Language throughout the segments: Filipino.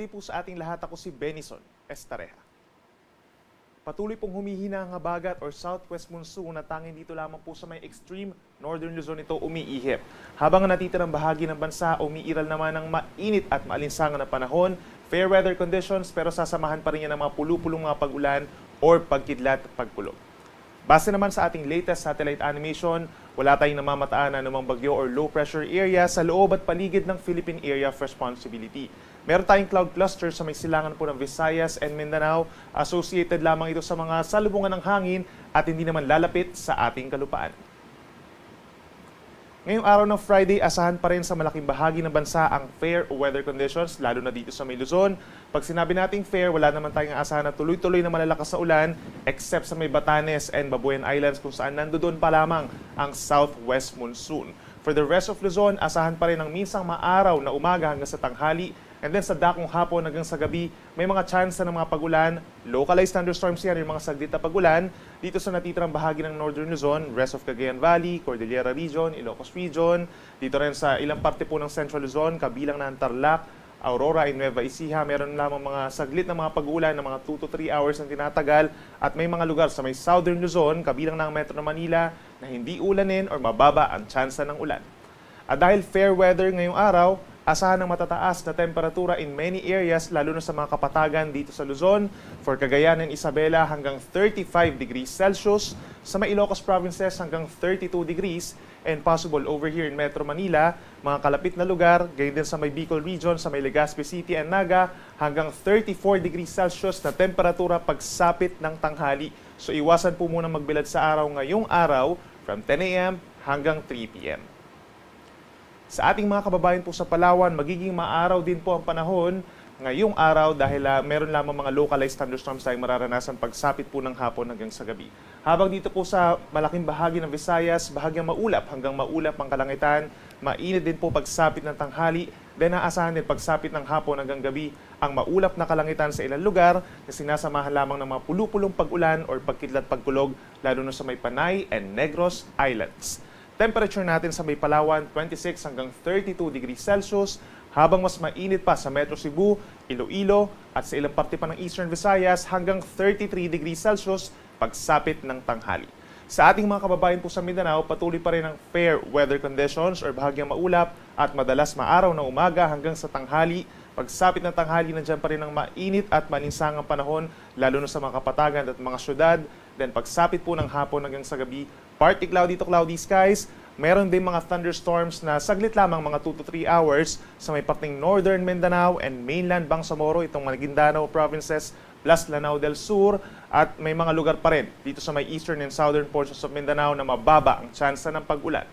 Friday po sa ating lahat. Ako si Benison Estareja. Patuloy pong humihina ang habagat or southwest monsoon na tanging dito lamang po sa may extreme northern Luzon ito umiihip. Habang ang natitirang bahagi ng bansa, umiiral naman ng mainit at maalinsangan na panahon, fair weather conditions pero sasamahan pa rin yan ng mga pulupulong mga pag-ulan or pagkidlat at pagkulog. Base naman sa ating latest satellite animation, wala tayong namamataan na anumang bagyo or low pressure area sa loob at paligid ng Philippine Area of Responsibility. Meron tayong cloud cluster sa may silangan po ng Visayas and Mindanao. Associated lamang ito sa mga salubungan ng hangin at hindi naman lalapit sa ating kalupaan. Ngayong araw ng Friday, asahan pa rin sa malaking bahagi ng bansa ang fair weather conditions, lalo na dito sa may Luzon. Pag sinabi nating fair, wala naman tayong asahan na tuloy-tuloy na malalakas sa ulan except sa may Batanes and Babuyan Islands kung saan nandoon pa lamang ang southwest monsoon. For the rest of Luzon, asahan pa rin ang minsang maaraw na umaga hanggang sa tanghali. And then sa dakong hapon hanggang sa gabi, may mga chance ng mga pagulan. Localized thunderstorms yan, yung mga saglit na pagulan dito sa natitirang bahagi ng Northern Luzon, rest of Cagayan Valley, Cordillera Region, Ilocos Region. Dito rin sa ilang parte po ng Central Luzon, kabilang na ang Tarlac, Aurora, and Nueva Ecija. Meron lamang mga saglit na mga pagulan ng mga 2 to 3 hours na tinatagal. At may mga lugar sa may Southern Luzon, kabilang ng Metro Manila, na hindi ulanin or mababa ang tsansa ng ulan. At dahil fair weather ngayong araw, asahan ng matataas na temperatura in many areas, lalo na sa mga kapatagan dito sa Luzon. For Cagayan and Isabela hanggang 35 degrees Celsius. Sa may Ilocos provinces hanggang 32 degrees. And possible over here in Metro Manila, mga kalapit na lugar, gayon din sa may Bicol Region, sa may Legazpi City and Naga, hanggang 34 degrees Celsius na temperatura pagsapit ng tanghali. So iwasan po muna magbilad sa araw ngayong araw from 10 a.m. hanggang 3 p.m. Sa ating mga kababayan po sa Palawan, magiging maaraw din po ang panahon ngayong araw dahil meron lamang mga localized thunderstorms tayong mararanasan pagsapit po ng hapon hanggang sa gabi. Habang dito po sa malaking bahagi ng Visayas, bahagyang maulap hanggang maulap ang kalangitan, mainit din po pagsapit ng tanghali, then naasahan din pagsapit ng hapon hanggang gabi ang maulap na kalangitan sa ilang lugar na sinasamahan lamang ng mga pulupulong pag-ulan or pagkidlat pagkulog lalo na sa may Panay and Negros Islands. Temperature natin sa may Palawan, 26 hanggang 32 degrees Celsius, habang mas mainit pa sa Metro Cebu, Iloilo, at sa ilang parte pa ng Eastern Visayas hanggang 33 degrees Celsius pagsapit ng tanghali. Sa ating mga kababayan po sa Mindanao, patuloy pa rin ang fair weather conditions or bahagyang maulap at madalas maaraw na umaga hanggang sa tanghali. Pagsapit ng tanghali, nandiyan pa rin ang mainit at malinsangang panahon, lalo na sa mga kapatagan at mga syudad. Then pagsapit po ng hapon hanggang sa gabi, partly cloudy to cloudy skies. Meron din mga thunderstorms na saglit lamang mga 2 to 3 hours sa may parting Northern Mindanao and mainland Bangsamoro, itong Maguindanao provinces, plus Lanao del Sur. At may mga lugar pa rin dito sa may eastern and southern portions of Mindanao na mababa ang tsansa ng pag-ulan.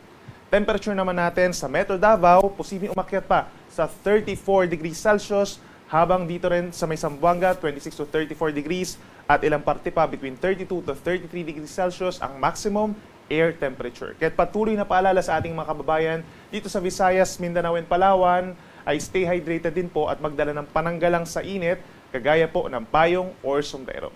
Temperature naman natin sa Metro Davao, posibleng umakyat pa sa 34 degrees Celsius, habang dito rin sa may Zamboanga, 26 to 34 degrees, at ilang parte pa between 32 to 33 degrees Celsius ang maximum air temperature. Kaya patuloy na paalala sa ating mga kababayan dito sa Visayas, Mindanao and Palawan ay stay hydrated din po at magdala ng pananggalang sa init, kagaya po ng payong or sombrero.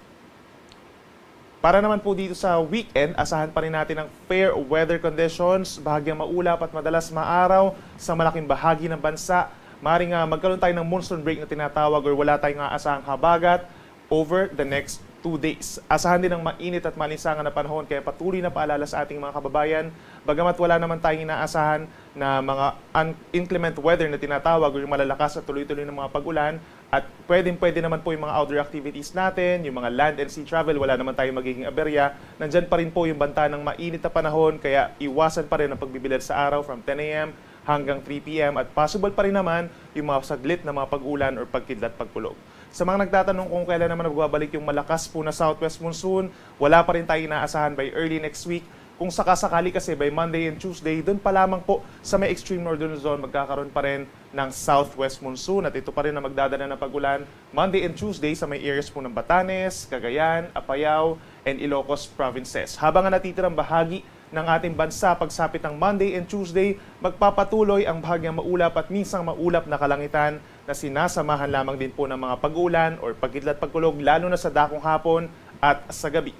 Para naman po dito sa weekend, asahan pa rin natin ang fair weather conditions, bahagyang maulap at madalas maaraw sa malaking bahagi ng bansa. Maaaring magkaroon tayo ng monsoon break na tinatawag or wala tayong aasahang habagat over the next 2 days. Asahan din ang mainit at malinsangan na panahon, kaya patuloy na paalala sa ating mga kababayan. Bagamat wala naman tayong inaasahan na mga inclement weather na tinatawag o yung malalakas at tuloy-tuloy ng mga pag-ulan, at pwede naman po yung mga outdoor activities natin, yung mga land and sea travel, wala naman tayong magiging aberya. Nandyan pa rin po yung banta ng mainit na panahon, kaya iwasan pa rin ang pagbibilad sa araw from 10 a.m. hanggang 3 p.m. at possible pa rin naman yung mga saglit na mga pag-ulan or pagkidlat pagkulog. Sa mga nagtatanong kung kailan naman magbabalik yung malakas po na southwest monsoon, wala pa rin tayo inaasahan by early next week. Kung sakasakali kasi by Monday and Tuesday, doon pa lamang po sa may extreme northern zone magkakaroon pa rin ng southwest monsoon at ito pa rin na magdadala ng pag-ulan Monday and Tuesday sa may areas po ng Batanes, Cagayan, Apayao, and Ilocos provinces. Habang ang natitirang bahagi ng ating bansa pagsapit ng Monday and Tuesday, magpapatuloy ang bahagyang maulap at minsang maulap na kalangitan na sinasamahan lamang din po ng mga pag-ulan or pagkidlat pagkulog lalo na sa dakong hapon at sa gabi.